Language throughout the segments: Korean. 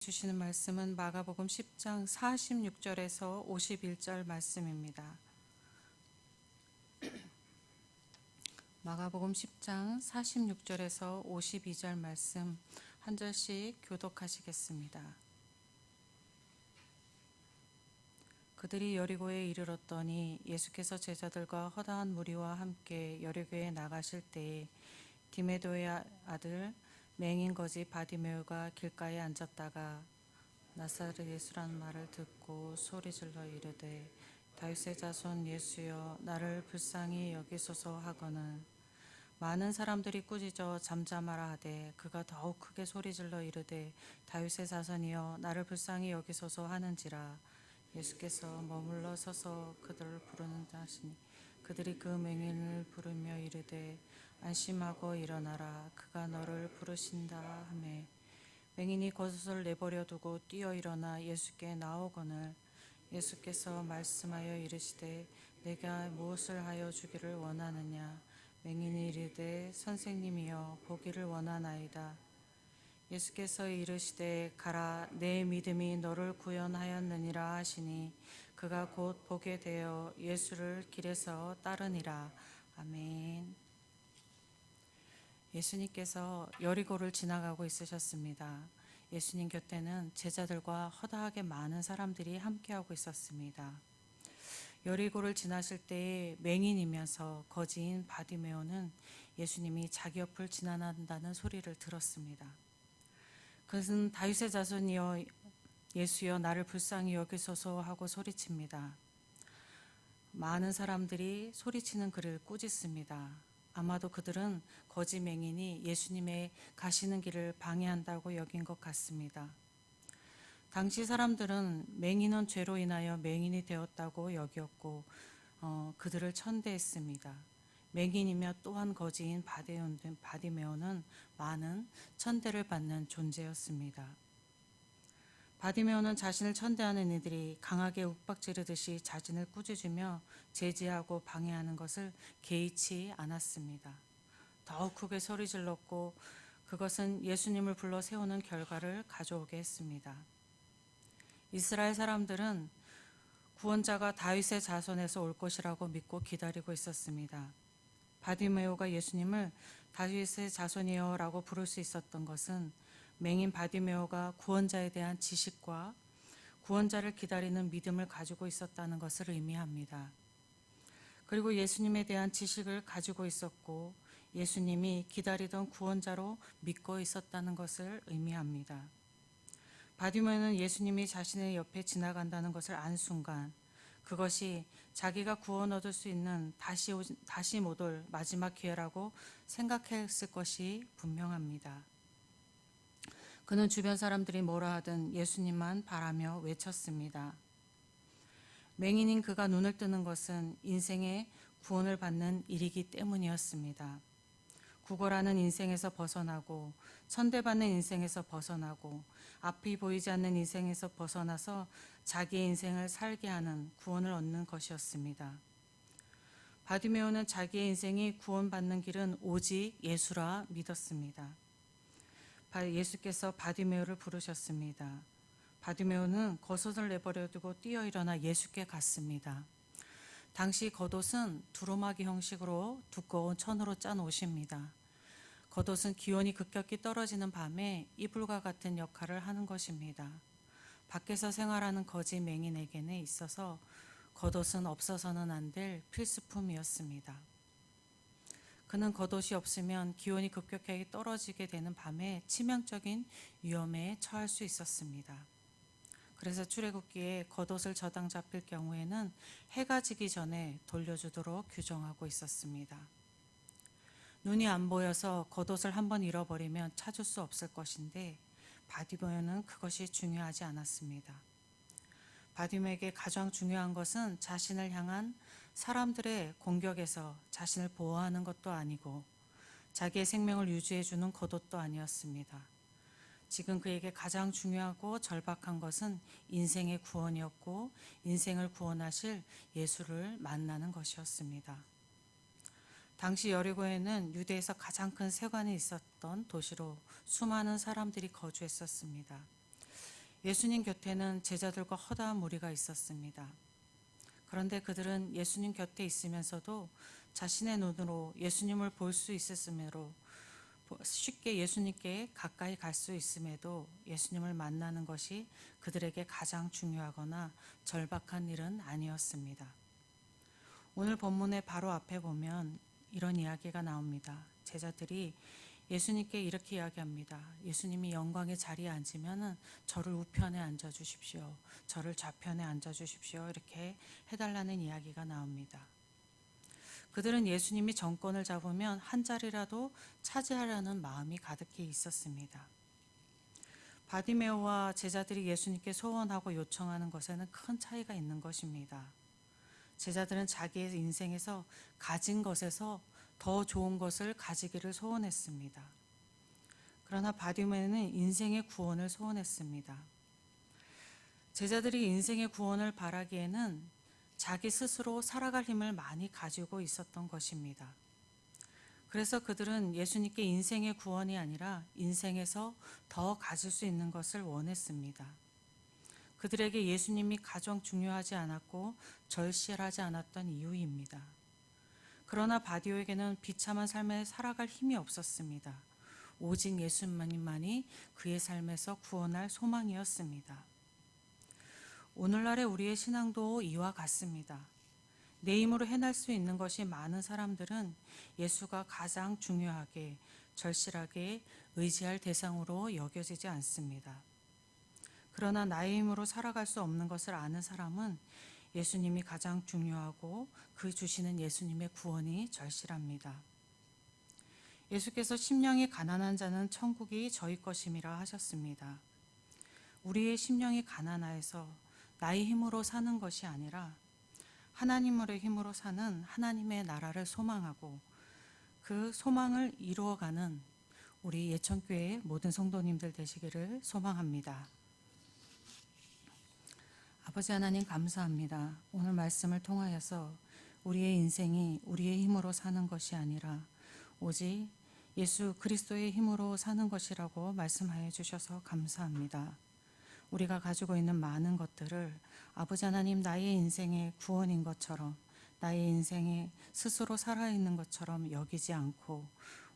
주시는 말씀은 마가복음 10장 46절에서 51절 말씀입니다. 마가복음 10장 46절에서 52절 말씀 한 절씩 교독하시겠습니다. 그들이 여리고에 이르렀더니 예수께서 제자들과 허다한 무리와 함께 여리고에 나가실 때에 디메도의 아들 맹인 거지 바디메오가 길가에 앉았다가 나사렛 예수라는 말을 듣고 소리질러 이르되 다윗의 자손 예수여 나를 불쌍히 여기소서 하거늘 많은 사람들이 꾸짖어 잠잠하라 하되 그가 더욱 크게 소리질러 이르되 다윗의 자손이여 나를 불쌍히 여기소서 하는지라. 예수께서 머물러 서서 그들을 부르는다 하시니 그들이 그 맹인을 부르며 이르되 안심하고 일어나라 그가 너를 부르신다 하매 맹인이 겉옷을 내버려 두고 뛰어 일어나 예수께 나오거늘 예수께서 말씀하여 이르시되 내가 무엇을 하여 주기를 원하느냐. 맹인이 이르되 선생님이여 보기를 원하나이다. 예수께서 이르시되 가라 내 믿음이 너를 구원하였느니라 하시니 그가 곧 보게 되어 예수를 길에서 따르니라. 아멘. 예수님께서 여리고를 지나가고 있으셨습니다. 예수님 곁에는 제자들과 허다하게 많은 사람들이 함께하고 있었습니다. 여리고를 지나실 때에 맹인이면서 거지인 바디메오는 예수님이 자기 옆을 지나간다는 소리를 들었습니다. 그것은 다윗의 자손이여 예수여 나를 불쌍히 여기소서 하고 소리칩니다. 많은 사람들이 소리치는 그를 꾸짖습니다. 아마도 그들은 거지 맹인이 예수님의 가시는 길을 방해한다고 여긴 것 같습니다. 당시 사람들은 맹인은 죄로 인하여 맹인이 되었다고 여겼고 그들을 천대했습니다. 맹인이며 또한 거지인 바디메오는 많은 천대를 받는 존재였습니다. 바디메오는 자신을 천대하는 이들이 강하게 윽박지르듯이 자신을 꾸짖으며 제지하고 방해하는 것을 개의치 않았습니다. 더욱 크게 소리질렀고 그것은 예수님을 불러 세우는 결과를 가져오게 했습니다. 이스라엘 사람들은 구원자가 다윗의 자손에서 올 것이라고 믿고 기다리고 있었습니다. 바디메오가 예수님을 다윗의 자손이여 라고 부를 수 있었던 것은 맹인 바디메오가 구원자에 대한 지식과 구원자를 기다리는 믿음을 가지고 있었다는 것을 의미합니다. 그리고 예수님에 대한 지식을 가지고 있었고 예수님이 기다리던 구원자로 믿고 있었다는 것을 의미합니다. 바디메오는 예수님이 자신의 옆에 지나간다는 것을 안 순간 그것이 자기가 구원 얻을 수 있는 다시 못 올 마지막 기회라고 생각했을 것이 분명합니다. 그는 주변 사람들이 뭐라 하든 예수님만 바라며 외쳤습니다. 맹인인 그가 눈을 뜨는 것은 인생의 구원을 받는 일이기 때문이었습니다. 구걸하는 인생에서 벗어나고 천대받는 인생에서 벗어나고 앞이 보이지 않는 인생에서 벗어나서 자기의 인생을 살게 하는 구원을 얻는 것이었습니다. 바디메오는 자기의 인생이 구원받는 길은 오직 예수라 믿었습니다. 예수께서 바디메오를 부르셨습니다. 바디메오는 겉옷을 내버려 두고 뛰어 일어나 예수께 갔습니다. 당시 겉옷은 두루마기 형식으로 두꺼운 천으로 짠 옷입니다. 겉옷은 기온이 급격히 떨어지는 밤에 이불과 같은 역할을 하는 것입니다. 밖에서 생활하는 거지 맹인에게는 있어서 겉옷은 없어서는 안 될 필수품이었습니다. 그는 겉옷이 없으면 기온이 급격하게 떨어지게 되는 밤에 치명적인 위험에 처할 수 있었습니다. 그래서 출애굽기에 겉옷을 저당 잡힐 경우에는 해가 지기 전에 돌려주도록 규정하고 있었습니다. 눈이 안 보여서 겉옷을 한번 잃어버리면 찾을 수 없을 것인데 바디메오는 그것이 중요하지 않았습니다. 바디메오에게 가장 중요한 것은 자신을 향한 사람들의 공격에서 자신을 보호하는 것도 아니고 자기의 생명을 유지해 주는 겉옷도 아니었습니다. 지금 그에게 가장 중요하고 절박한 것은 인생의 구원이었고 인생을 구원하실 예수를 만나는 것이었습니다. 당시 여리고에는 유대에서 가장 큰 세관이 있었던 도시로 수많은 사람들이 거주했었습니다. 예수님 곁에는 제자들과 허다한 무리가 있었습니다. 그런데 그들은 예수님 곁에 있으면서도 자신의 눈으로 예수님을 볼 수 있었으므로 쉽게 예수님께 가까이 갈 수 있음에도 예수님을 만나는 것이 그들에게 가장 중요하거나 절박한 일은 아니었습니다. 오늘 본문의 바로 앞에 보면 이런 이야기가 나옵니다. 제자들이 예수님께 이렇게 이야기합니다. 예수님이 영광의 자리에 앉으면 저를 우편에 앉아 주십시오. 저를 좌편에 앉아 주십시오. 이렇게 해달라는 이야기가 나옵니다. 그들은 예수님이 정권을 잡으면 한 자리라도 차지하려는 마음이 가득히 있었습니다. 바디메오와 제자들이 예수님께 소원하고 요청하는 것에는 큰 차이가 있는 것입니다. 제자들은 자기의 인생에서 가진 것에서 더 좋은 것을 가지기를 소원했습니다. 그러나 바디메오는 인생의 구원을 소원했습니다. 제자들이 인생의 구원을 바라기에는 자기 스스로 살아갈 힘을 많이 가지고 있었던 것입니다. 그래서 그들은 예수님께 인생의 구원이 아니라 인생에서 더 가질 수 있는 것을 원했습니다. 그들에게 예수님이 가장 중요하지 않았고 절실하지 않았던 이유입니다. 그러나 바디오에게는 비참한 삶에 살아갈 힘이 없었습니다. 오직 예수님만이 그의 삶에서 구원할 소망이었습니다. 오늘날의 우리의 신앙도 이와 같습니다. 내 힘으로 해낼 수 있는 것이 많은 사람들은 예수가 가장 중요하게 절실하게 의지할 대상으로 여겨지지 않습니다. 그러나 나의 힘으로 살아갈 수 없는 것을 아는 사람은 예수님이 가장 중요하고 그 주시는 예수님의 구원이 절실합니다. 예수께서 심령이 가난한 자는 천국이 저희 것임이라 하셨습니다. 우리의 심령이 가난하여서 나의 힘으로 사는 것이 아니라 하나님의 힘으로 사는 하나님의 나라를 소망하고 그 소망을 이루어가는 우리 예천교회 모든 성도님들 되시기를 소망합니다. 아버지 하나님 감사합니다. 오늘 말씀을 통하여서 우리의 인생이 우리의 힘으로 사는 것이 아니라 오직 예수 그리스도의 힘으로 사는 것이라고 말씀하여 주셔서 감사합니다. 우리가 가지고 있는 많은 것들을 아버지 하나님 나의 인생의 구원인 것처럼 나의 인생에 스스로 살아있는 것처럼 여기지 않고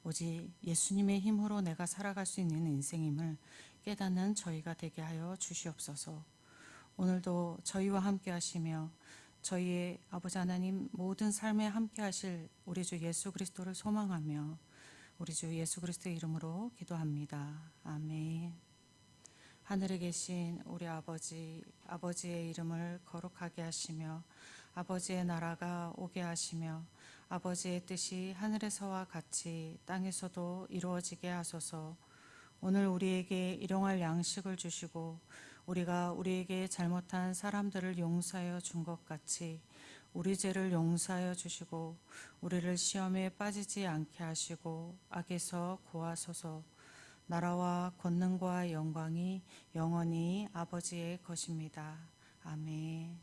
오직 예수님의 힘으로 내가 살아갈 수 있는 인생임을 깨닫는 저희가 되게 하여 주시옵소서. 오늘도 저희와 함께 하시며 저희의 아버지 하나님 모든 삶에 함께 하실 우리 주 예수 그리스도를 소망하며 우리 주 예수 그리스도의 이름으로 기도합니다. 아멘. 하늘에 계신 우리 아버지의 이름을 거룩하게 하시며 아버지의 나라가 오게 하시며 아버지의 뜻이 하늘에서와 같이 땅에서도 이루어지게 하소서. 오늘 우리에게 일용할 양식을 주시고 우리가 우리에게 잘못한 사람들을 용서하여 준 것 같이 우리 죄를 용서하여 주시고 우리를 시험에 빠지지 않게 하시고 악에서 구하소서. 나라와 권능과 영광이 영원히 아버지의 것입니다. 아멘.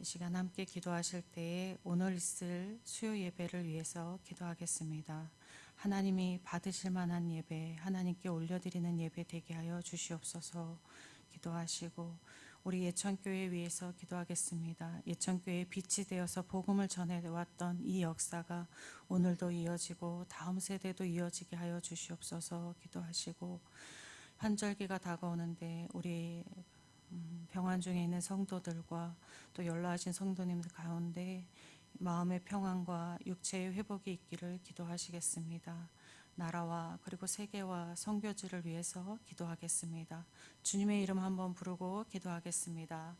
이 시간 함께 기도하실 때에 오늘 있을 수요 예배를 위해서 기도하겠습니다. 하나님이 받으실 만한 예배, 하나님께 올려드리는 예배 되게 하여 주시옵소서. 기도하시고 우리 예천교회 위해서 기도하겠습니다. 예천교회의 빛이 되어서 복음을 전해왔던 이 역사가 오늘도 이어지고 다음 세대도 이어지게 하여 주시옵소서. 기도하시고 환절기가 다가오는데 우리 병환 중에 있는 성도들과 또 연로하신 성도님들 가운데 마음의 평안과 육체의 회복이 있기를 기도하시겠습니다. 나라와 그리고 세계와 선교지를 위해서 기도하겠습니다. 주님의 이름 한번 부르고 기도하겠습니다.